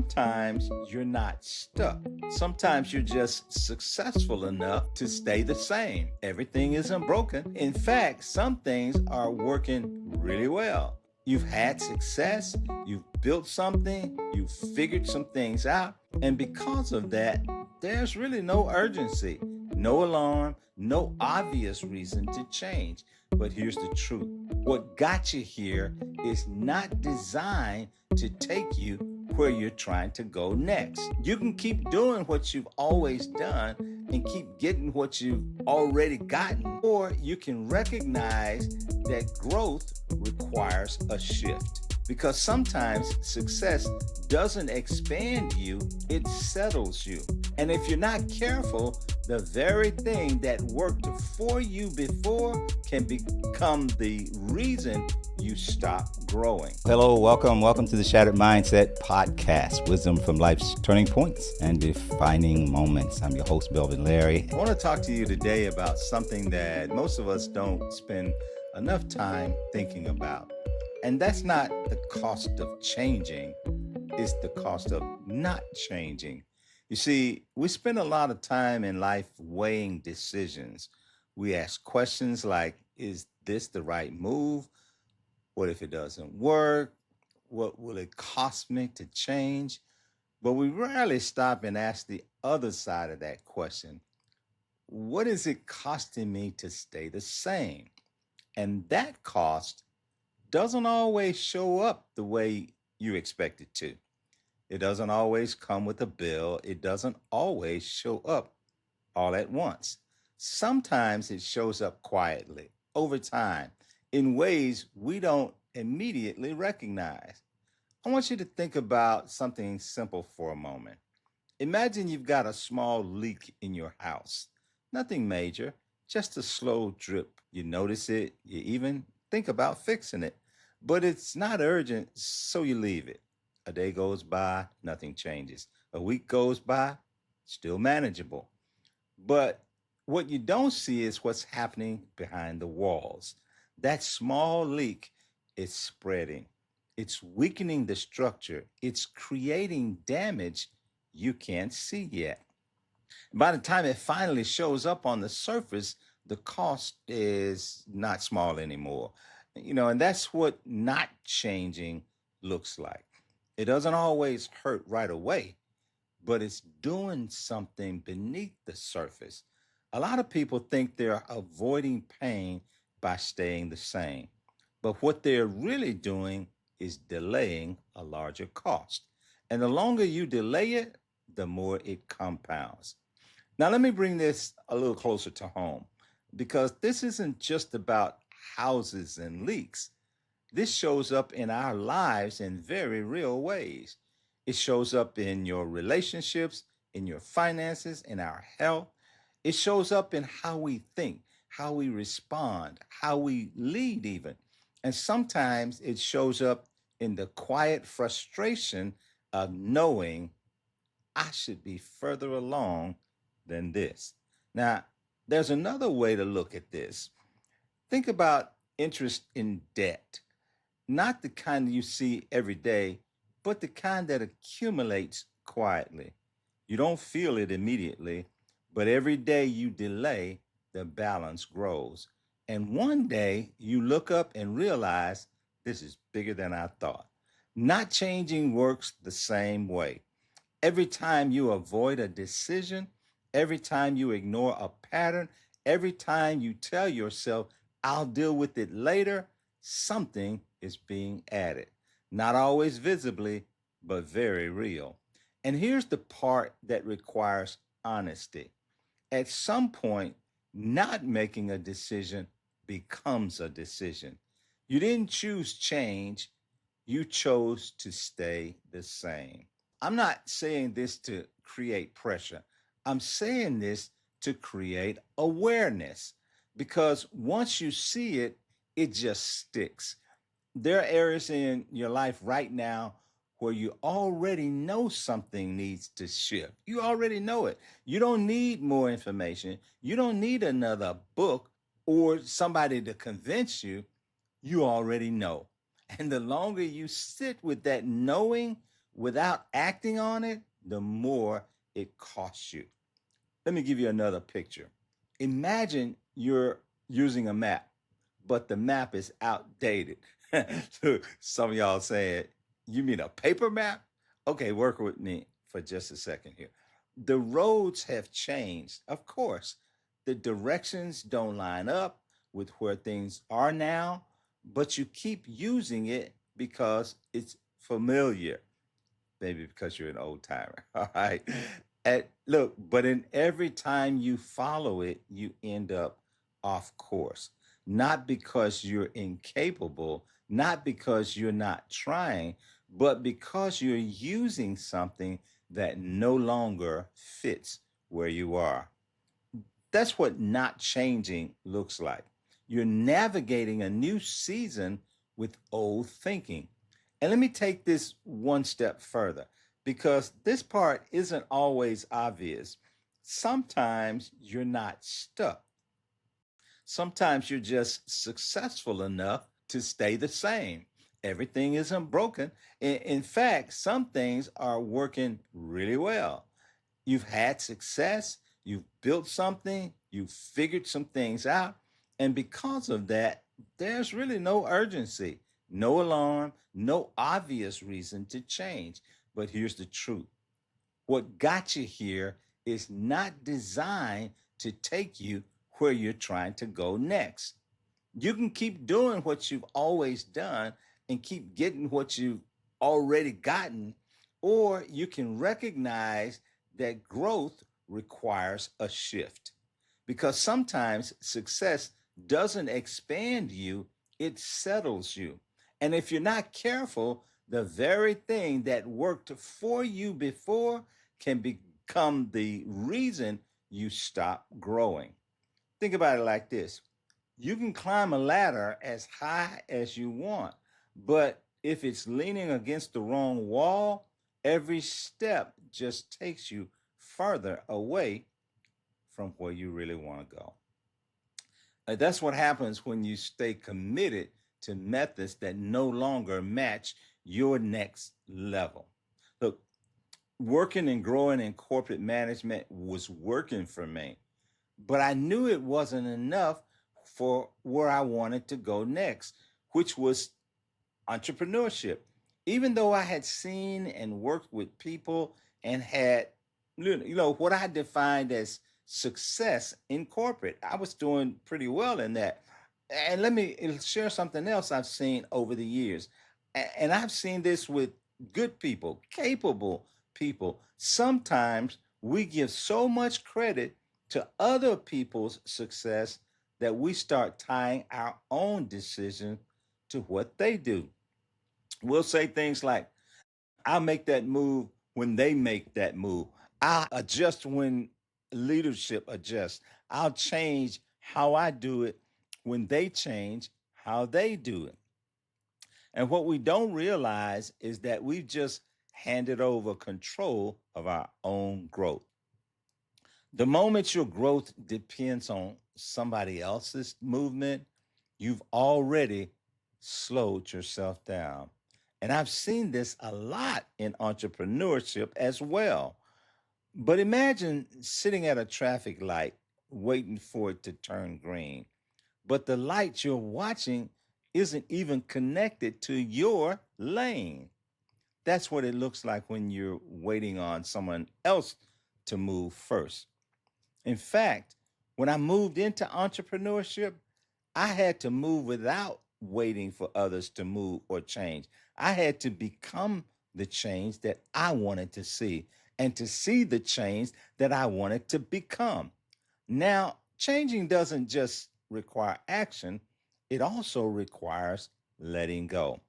sometimes you're not stuck. Sometimes you're just successful enough to stay the same. Everything isn't broken. In fact, some things are working really well. You've had success, you've built something, you've figured some things out, and because of that, there's really no urgency, no alarm, no obvious reason to change. But here's the truth. What got you here is not designed to take you where you're trying to go next. You can keep doing what you've always done and keep getting what you've already gotten, or you can recognize that growth requires a shift. Because sometimes success doesn't expand you, it settles you. And if you're not careful, the very thing that worked for you before can become the reason you stop growing. Hello, welcome to the Shattered Mindset Podcast, wisdom from life's turning points and defining moments. I'm your host, Melvin Larry. I want to talk to you today about something that most of us don't spend enough time thinking about. And that's not the cost of changing, it's the cost of not changing. You see, we spend a lot of time in life weighing decisions. We ask questions like, is this the right move? What if it doesn't work? What will it cost me to change? But we rarely stop and ask the other side of that question. What is it costing me to stay the same? And that cost doesn't always show up the way you expect it to. It doesn't always come with a bill. It doesn't always show up all at once. Sometimes it shows up quietly over time in ways we don't immediately recognize. I want you to think about something simple for a moment. Imagine you've got a small leak in your house. Nothing major, just a slow drip. You notice it, you even think about fixing it, but it's not urgent, so you leave it. A day goes by, nothing changes. A week goes by, still manageable. But what you don't see is what's happening behind the walls. That small leak is spreading. It's weakening the structure. It's creating damage you can't see yet. By the time it finally shows up on the surface, the cost is not small anymore. And that's what not changing looks like. It doesn't always hurt right away, but it's doing something beneath the surface. A lot of people think they're avoiding pain by staying the same, but what they're really doing is delaying a larger cost. And the longer you delay it, the more it compounds. Now, let me bring this a little closer to home, because this isn't just about houses and leaks. This shows up in our lives in very real ways. It shows up in your relationships, in your finances, in our health. It shows up in how we think, how we respond, how we lead even. And sometimes it shows up in the quiet frustration of knowing I should be further along than this. Now, there's another way to look at this. Think about interest in debt. Not the kind you see every day, but the kind that accumulates quietly. You don't feel it immediately, but every day you delay, the balance grows. And one day you look up and realize this is bigger than I thought. Not changing works the same way. Every time you avoid a decision, every time you ignore a pattern, every time you tell yourself, I'll deal with it later, something is being added. Not always visibly, but very real. And here's the part that requires honesty. At some point, not making a decision becomes a decision. You didn't choose change, you chose to stay the same. I'm not saying this to create pressure. I'm saying this to create awareness, because once you see it, it just sticks. There are areas in your life right now where you already know something needs to shift. You already know it. You don't need more information. You don't need another book or somebody to convince you. You already know. And the longer you sit with that knowing, without acting on it, the more it costs you. Let me give you another picture. Imagine you're using a map, but the map is outdated. So some of y'all saying, you mean a paper map? Okay, work with me for just a second here. The roads have changed, of course. The directions don't line up with where things are now, but you keep using it because it's familiar. Maybe because you're an old timer. All right. And look, but in every time you follow it, you end up off course. Not because you're incapable, not because you're not trying, but because you're using something that no longer fits where you are. That's what not changing looks like. You're navigating a new season with old thinking. And let me take this one step further because this part isn't always obvious. Sometimes you're not stuck. Sometimes you're just successful enough to stay the same. Everything isn't broken. In fact, some things are working really well. You've had success, you've built something, you've figured some things out. And because of that, there's really no urgency, no alarm, no obvious reason to change. But here's the truth: what got you here is not designed to take you where you're trying to go next. You can keep doing what you've always done and keep getting what you've already gotten, or you can recognize that growth requires a shift. Because sometimes success doesn't expand you, it settles you. And if you're not careful, the very thing that worked for you before can become the reason you stop growing. Think about it like this: you can climb a ladder as high as you want, but if it's leaning against the wrong wall, every step just takes you further away from where you really want to go. That's what happens when you stay committed to methods that no longer match your next level. Look, working and growing in corporate management was working for me, but I knew it wasn't enough for where I wanted to go next, which was entrepreneurship. Even though I had seen and worked with people and had, what I defined as success in corporate, I was doing pretty well in that. And let me share something else I've seen over the years. And I've seen this with good people, capable people. Sometimes we give so much credit to other people's success that we start tying our own decisions to what they do. We'll say things like, I'll make that move when they make that move. I'll adjust when leadership adjusts. I'll change how I do it when they change how they do it. And what we don't realize is that we've just handed over control of our own growth. The moment your growth depends on somebody else's movement, you've already slowed yourself down. And I've seen this a lot in entrepreneurship as well. But imagine sitting at a traffic light waiting for it to turn green, but the light you're watching isn't even connected to your lane. That's what it looks like when you're waiting on someone else to move first. In fact, when I moved into entrepreneurship, I had to move without waiting for others to move or change. I had to become the change that I wanted to see and to see the change that I wanted to become. Now, changing doesn't just require action, it also requires letting go.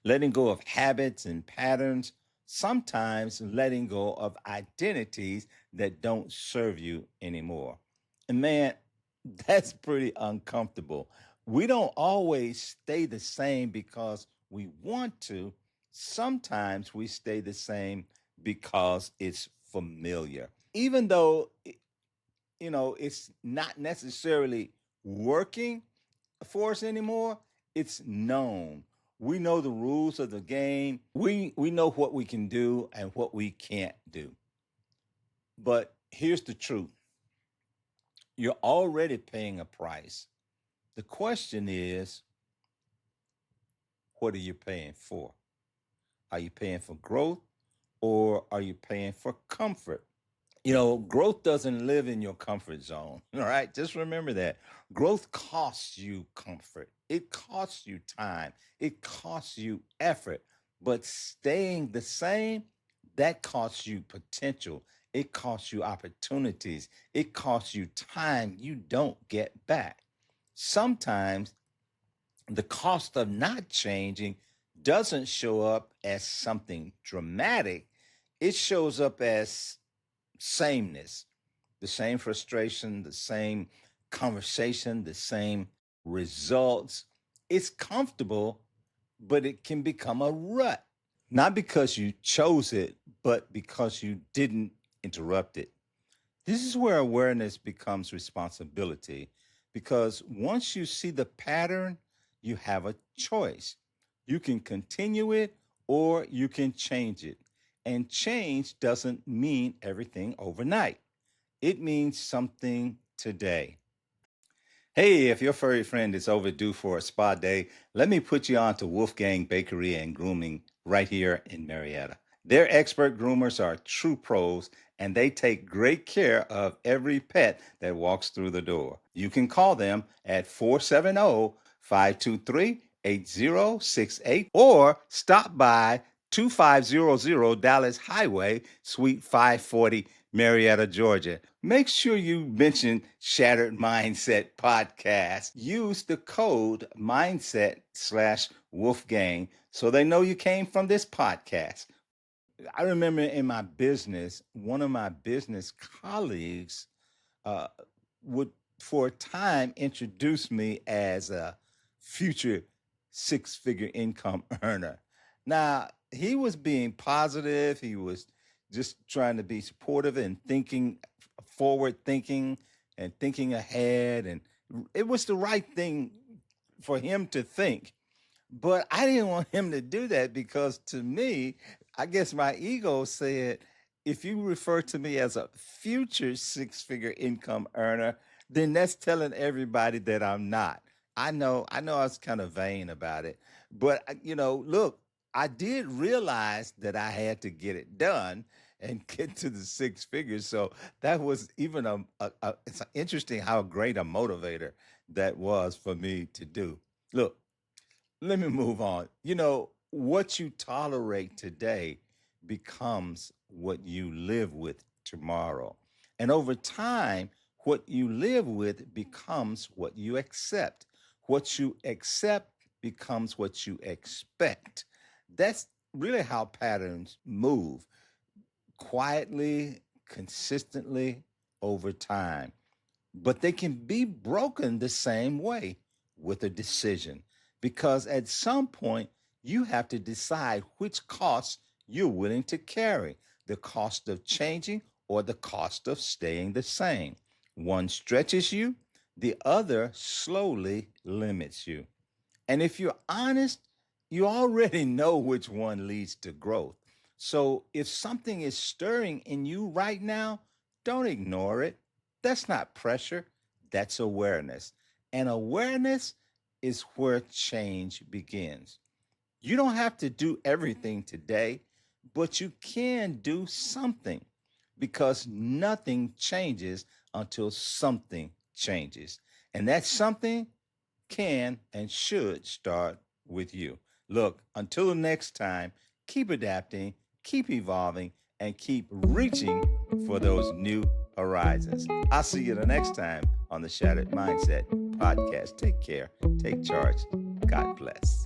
Letting go of habits and patterns, sometimes letting go of identities that don't serve you anymore. And man, that's pretty uncomfortable. We don't always stay the same because we want to. Sometimes we stay the same because it's familiar. Even though it's not necessarily working for us anymore, it's known. We know the rules of the game. We know what we can do and what we can't do. But here's the truth. You're already paying a price. The question is, what are you paying for? Are you paying for growth or are you paying for comfort? Growth doesn't live in your comfort zone. All right. Just remember that. Growth costs you comfort, it costs you time, it costs you effort. But staying the same, that costs you potential, it costs you opportunities, it costs you time you don't get back. Sometimes the cost of not changing doesn't show up as something dramatic, it shows up as sameness, the same frustration, the same conversation, the same results. It's comfortable, but it can become a rut, not because you chose it, but because you didn't interrupt it. This is where awareness becomes responsibility because once you see the pattern, you have a choice. You can continue it or you can change it. And change doesn't mean everything overnight, it means something today. Hey, if your furry friend is overdue for a spa day, let me put you on to Wolfgang Bakery and Grooming right here in Marietta. Their expert groomers are true pros and they take great care of every pet that walks through the door. You can call them at 470-523-8068 or stop by 2500 Dallas Highway, Suite 540, Marietta, Georgia. Make sure you mention Shattered Mindset Podcast. Use the code mindset/Wolfgang so they know you came from this podcast. I remember in my business, one of my business colleagues uh, would, for a time, introduce me as a future six-figure income earner. Now, he was being positive. He was just trying to be supportive and thinking forward thinking and thinking ahead. And it was the right thing for him to think. But I didn't want him to do that because to me, I guess my ego said, if you refer to me as a future six-figure income earner, then that's telling everybody that I'm not. I know I was kind of vain about it, but look, I did realize that I had to get it done and get to the six figures. So that was even it's interesting how great a motivator that was for me to do. Look, let me move on. What you tolerate today becomes what you live with tomorrow. And over time, what you live with becomes what you accept. What you accept becomes what you expect. That's really how patterns move quietly, consistently over time, but they can be broken the same way with a decision because at some point you have to decide which costs you're willing to carry, the cost of changing or the cost of staying the same. One stretches you, the other slowly limits you. And if you're honest, you already know which one leads to growth. So if something is stirring in you right now, don't ignore it. That's not pressure, that's awareness. And awareness is where change begins. You don't have to do everything today, but you can do something because nothing changes until something changes. And that something can and should start with you. Look, until the next time, keep adapting, keep evolving, and keep reaching for those new horizons. I'll see you the next time on the Shattered Mindset Podcast. Take care, take charge. God bless.